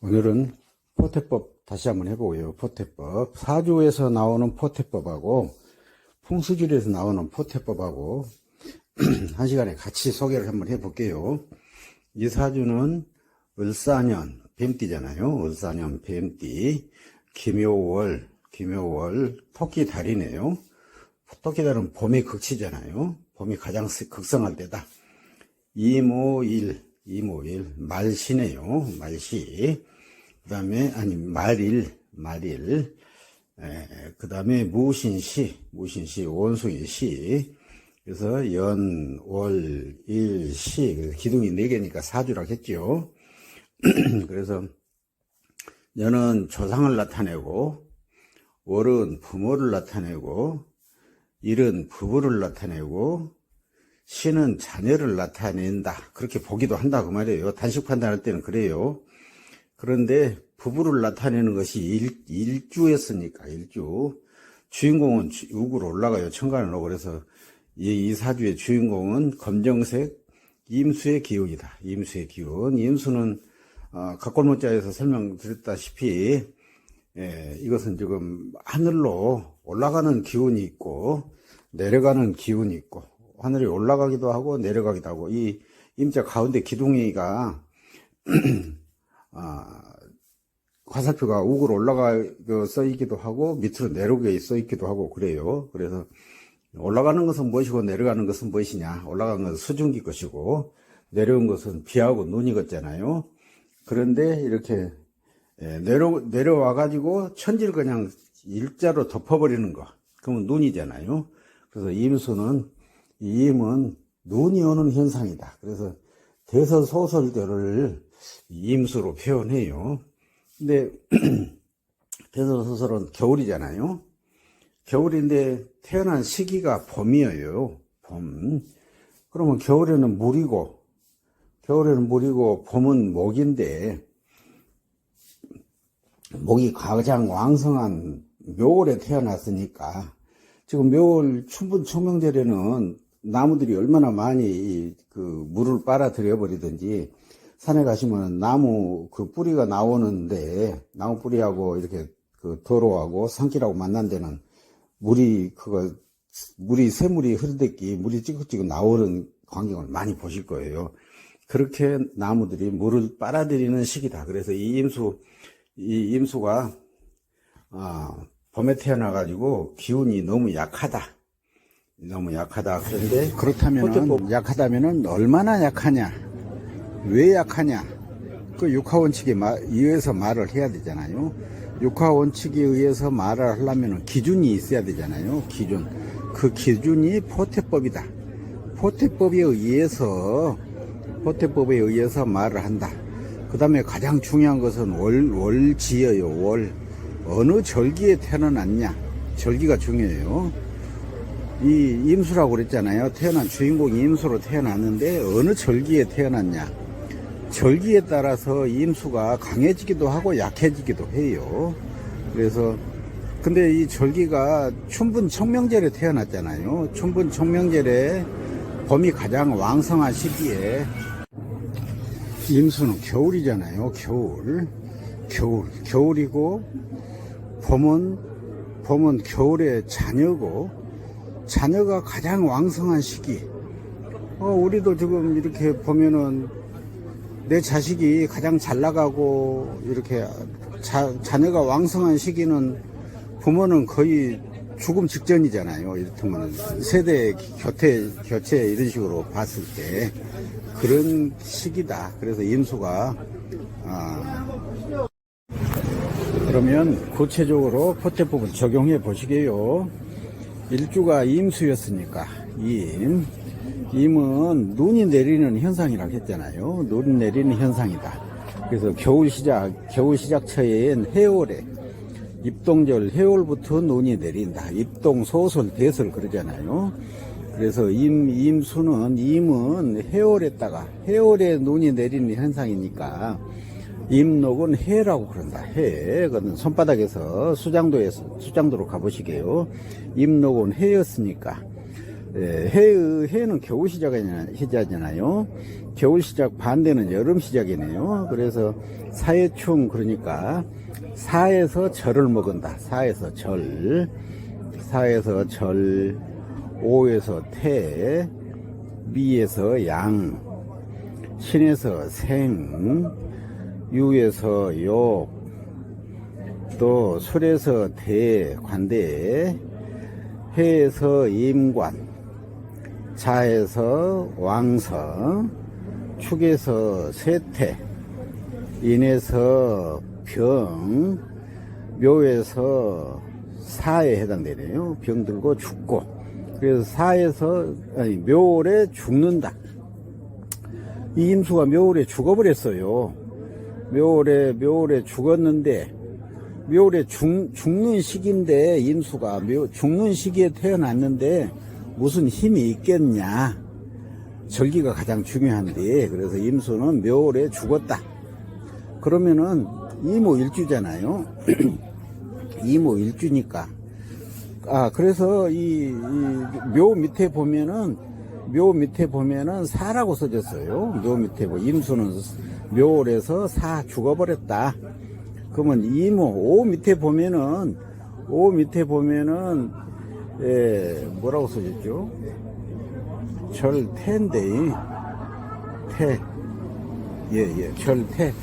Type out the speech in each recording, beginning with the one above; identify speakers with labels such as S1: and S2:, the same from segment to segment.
S1: 오늘은 포태법 다시 한번 해보고요. 포태법. 사주에서 나오는 포태법하고 풍수지리에서 나오는 포태법하고 한 시간에 같이 소개를 한번 해볼게요. 이 사주는 을사년 뱀띠잖아요. 을사년 뱀띠 김묘월 토끼달이네요. 토끼달은 봄의 극치잖아요. 봄이 가장 극성할 때다. 이모일 말시네요. 말시. 그 다음에 말일. 그 다음에 무신시 원숭이 시. 그래서 연, 월, 일, 시. 그래서 기둥이 4개니까 사주라고 했죠. 그래서 연은 조상을 나타내고, 월은 부모를 나타내고, 일은 부부를 나타내고, 시는 자녀를 나타낸다. 그렇게 보기도 한다 그 말이에요. 단식 판단할 때는 그래요. 그런데 부부를 나타내는 것이 일주였으니까 일주. 주인공은 육으로 올라가요. 천간으로. 그래서 이 사주의 주인공은 검정색 임수의 기운이다. 임수의 기운. 임수는 각골문자에서 설명드렸다시피 이것은 지금 하늘로 올라가는 기운이 있고 내려가는 기운이 있고 하늘이 올라가기도 하고 내려가기도 하고 이 임자 가운데 기둥이가 화살표가 우으로 올라가 써 있기도 하고 밑으로 내려오게 써 있기도 하고 그래요. 그래서 올라가는 것은 무엇이고 내려가는 것은 무엇이냐. 올라가는 것은 수증기 것이고 내려온 것은 비하고 눈이 같잖아요. 그런데 이렇게 내려와 가지고 천지를 그냥 일자로 덮어버리는 거, 그러면 눈이잖아요. 그래서 임은 눈이 오는 현상이다. 그래서 대서소설들을 임수로 표현해요. 근데 대서소설은 겨울이잖아요. 겨울인데 태어난 시기가 봄이에요. 봄. 그러면 겨울에는 물이고 봄은 목인데 목이 가장 왕성한 묘월에 태어났으니까 지금 묘월 춘분 청명절에는 나무들이 얼마나 많이 그 물을 빨아들여 버리든지 산에 가시면 나무 그 뿌리가 나오는데 나무 뿌리하고 이렇게 그 도로하고 산길하고 만난 데는 물이 새물이 흐르듯이 물이 찌긋찌긋 나오는 광경을 많이 보실 거예요. 그렇게 나무들이 물을 빨아들이는 시기다. 그래서 이 임수가 봄에 태어나가지고 기운이 너무 약하다. 그런데 그렇다면 약하다면은 얼마나 약하냐? 왜 약하냐? 그 육하원칙에 의해서 말을 해야 되잖아요. 육하원칙에 의해서 말을 하려면 기준이 있어야 되잖아요. 기준. 그 기준이 포태법이다. 포태법에 의해서 말을 한다. 그 다음에 가장 중요한 것은 월지예요. 월. 어느 절기에 태어났냐. 절기가 중요해요. 이 임수라고 그랬잖아요. 태어난 주인공이 임수로 태어났는데 어느 절기에 태어났냐. 절기에 따라서 임수가 강해지기도 하고 약해지기도 해요. 그래서 근데 이 절기가 춘분 청명절에 태어났잖아요. 춘분 청명절에 봄이 가장 왕성한 시기에 임수는 겨울이잖아요. 겨울이고 봄은 겨울의 자녀고 자녀가 가장 왕성한 시기. 우리도 지금 이렇게 보면은 내 자식이 가장 잘 나가고 이렇게 자녀가 왕성한 시기는 부모는 거의 죽음 직전이잖아요. 이렇다면 세대 교체 이런 식으로 봤을 때 그런 시기다. 그래서 임수가 그러면 구체적으로 포태법을 적용해 보시게요. 일주가 임수였으니까 임은 눈이 내리는 현상이라고 했잖아요. 눈이 내리는 현상이다. 그래서 겨울 시작처인 해월에 입동절 해월부터 눈이 내린다. 입동 소설 대설 그러잖아요. 그래서 임은 해월에 눈이 내리는 현상이니까 임록은 해라고 그런다. 그건 손바닥에서 수장도로 가보시게요. 임록은 해였으니까 해는 겨울 시작이잖아요. 겨울 시작 반대는 여름 시작이네요. 그래서 사해충, 그러니까 사에서 절을 먹은다. 사에서 절, 사에서 절, 오에서 태, 미에서 양, 신에서 생, 유에서 욕, 또 술에서 대, 관대, 해에서 임관, 자에서 왕성, 축에서 세태, 인에서 병, 묘에서 사에 해당되네요. 병들고 죽고. 그래서 사에서, 묘월에 죽는다. 이 임수가 묘월에 죽어버렸어요. 묘월에 죽었는데, 묘월에 죽는 시기인데, 임수가 죽는 시기에 태어났는데 무슨 힘이 있겠냐. 절기가 가장 중요한데, 그래서 임수는 묘월에 죽었다. 그러면은 이모일주잖아요. 이모일주니까. 그래서 묘 밑에 보면은 사라고 써졌어요. 묘 밑에 임수는 묘월에서 사 죽어버렸다. 그러면 오 밑에 보면은 뭐라고 써졌죠? 절태인데, 절태.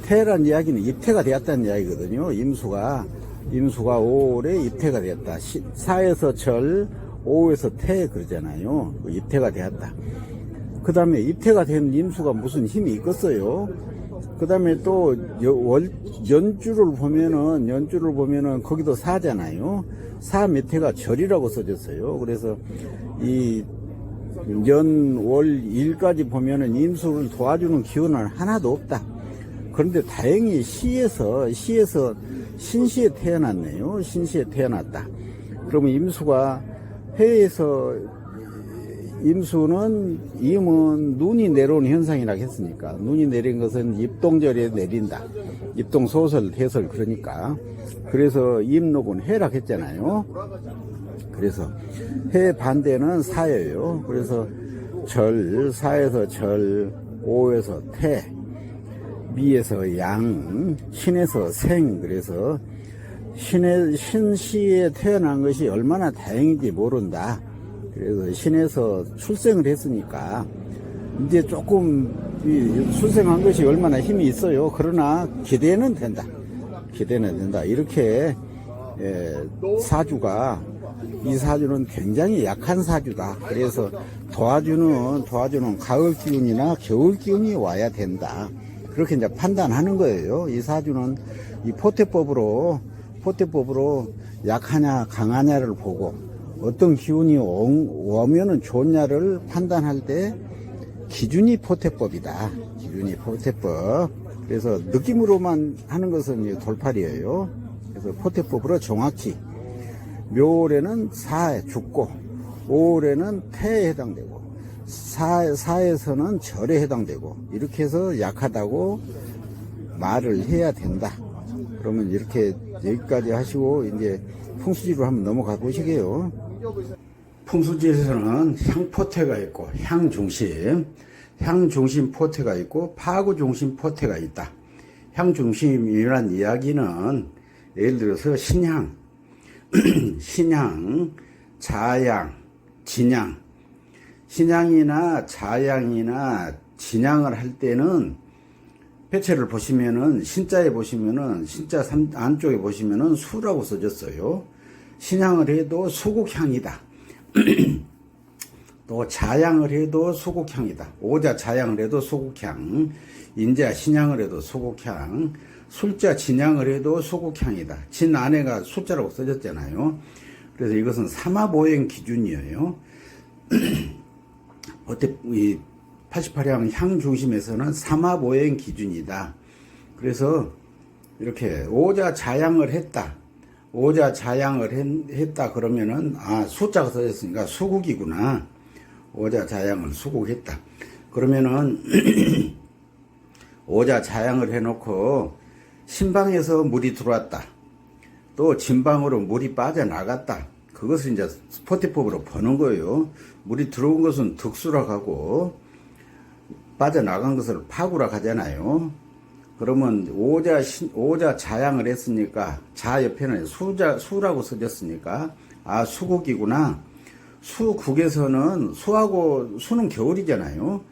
S1: 태란 이야기는 입태가 되었다는 이야기거든요. 임수가 5월에 입태가 되었다. 사에서 절, 5에서 태 그러잖아요. 입태가 되었다. 그 다음에 입태가 된 임수가 무슨 힘이 있겠어요? 그 다음에 또 연주를 보면은 거기도 사잖아요. 사 밑에가 절이라고 써졌어요. 그래서 이 연, 월, 일까지 보면은 임수를 도와주는 기운은 하나도 없다. 그런데 다행히 시에서 신시에 태어났네요. 신시에 태어났다. 그러면 임수가 해에서 임은 눈이 내려오는 현상이라고 했으니까, 눈이 내린 것은 입동절에 내린다. 입동소설, 해설, 그러니까. 그래서 임록은 해라고 했잖아요. 그래서 해 반대는 사예요. 그래서 절, 사에서 절, 오에서 태, 미에서 양, 신에서 생. 그래서 신시에 태어난 것이 얼마나 다행인지 모른다. 그래서 신에서 출생을 했으니까 이제 조금 출생한 것이 얼마나 힘이 있어요. 그러나 기대는 된다. 이렇게 사주가, 이 사주는 굉장히 약한 사주다. 그래서 도와주는 가을 기운이나 겨울 기운이 와야 된다. 그렇게 이제 판단하는 거예요. 이 사주는 이 포태법으로 약하냐 강하냐를 보고 어떤 기운이 오면은 좋냐를 판단할 때 기준이 포태법이다. 기준이 포태법. 그래서 느낌으로만 하는 것은 돌팔이에요. 그래서 포태법으로 정확히 묘월에는 사에 죽고, 5월에는 태에 해당되고, 사에서는 절에 해당되고, 이렇게 해서 약하다고 말을 해야 된다. 그러면 이렇게 여기까지 하시고 이제 풍수지로 한번 넘어가 보시게요. 풍수지에서는 향포태가 있고 향중심 포태가 있고 파구중심 포태가 있다. 향중심이란 이야기는 예를 들어서 신향, 자양, 진양. 신향이나 자양이나 진양을 할 때는 배체를 보시면은, 신자에 보시면은, 신자 안쪽에 보시면은 수라고 써졌어요. 신향을 해도 수국향이다. 또 자양을 해도 수국향이다. 오자 자양을 해도 수국향, 인자 신향을 해도 수국향, 술자 진양을 해도 수국향이다. 진 안에가 숫자라고 써졌잖아요. 그래서 이것은 삼화보행 기준이에요. 이 88향 향 중심에서는 삼화보행 기준이다. 그래서 이렇게 오자 자양을 했다. 그러면은 숫자가 써졌으니까 수국이구나. 오자 자양을 수국했다. 그러면은 오자 자양을 해놓고 신방에서 물이 들어왔다. 또 진방으로 물이 빠져나갔다. 그것을 이제 스포티법으로 버는 거예요. 물이 들어온 것은 득수라고 하고, 빠져나간 것을 파구라고 하잖아요. 그러면 오자 자양을 했으니까, 자 옆에는 수라고 써졌으니까, 아, 수국이구나. 수국에서는 수는 겨울이잖아요.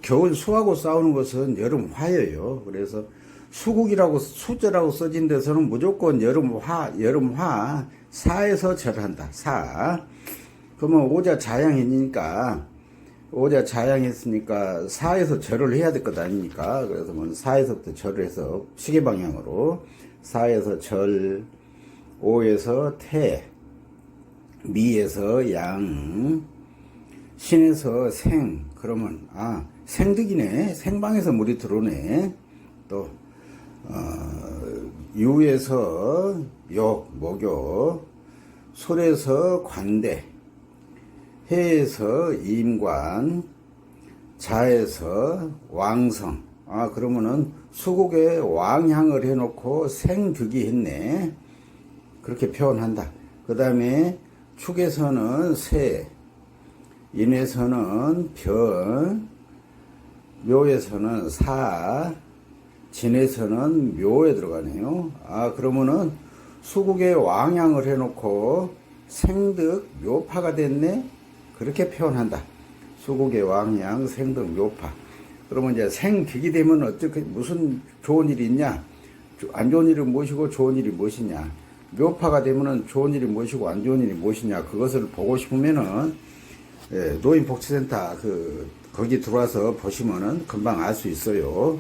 S1: 겨울 수하고 싸우는 것은 여름 화예요. 그래서 수국이라고 수자라고 써진 데서는 무조건 여름 화, 사에서 절한다. 사. 그러면 오자 자양이니까, 오자 자양했으니까 사에서 절을 해야 될 것 아닙니까? 그래서 뭐 사에서부터 절을 해서 시계 방향으로 사에서 절, 오에서 태, 미에서 양, 신에서 생. 그러면 생득이네. 생방에서 물이 들어오네. 또 유에서 욕, 목욕, 솔에서 관대, 해에서 임관, 자에서 왕성. 그러면은 수국에 왕향을 해놓고 생득이 했네. 그렇게 표현한다. 그 다음에 축에서는 새, 인에서는 변, 묘에서는 사, 진에서는 묘에 들어가네요. 그러면은 수국에 왕양을 해놓고 생득 묘파가 됐네. 그렇게 표현한다. 수국의 왕양, 생득 묘파. 그러면 이제 생득이 되면 어떻게 무슨 좋은 일이 있냐? 안 좋은 일이 무엇이고 좋은 일이 무엇이냐? 묘파가 되면은 좋은 일이 무엇이고 안 좋은 일이 무엇이냐? 그것을 보고 싶으면은 노인복지센터 거기 들어와서 보시면은 금방 알 수 있어요.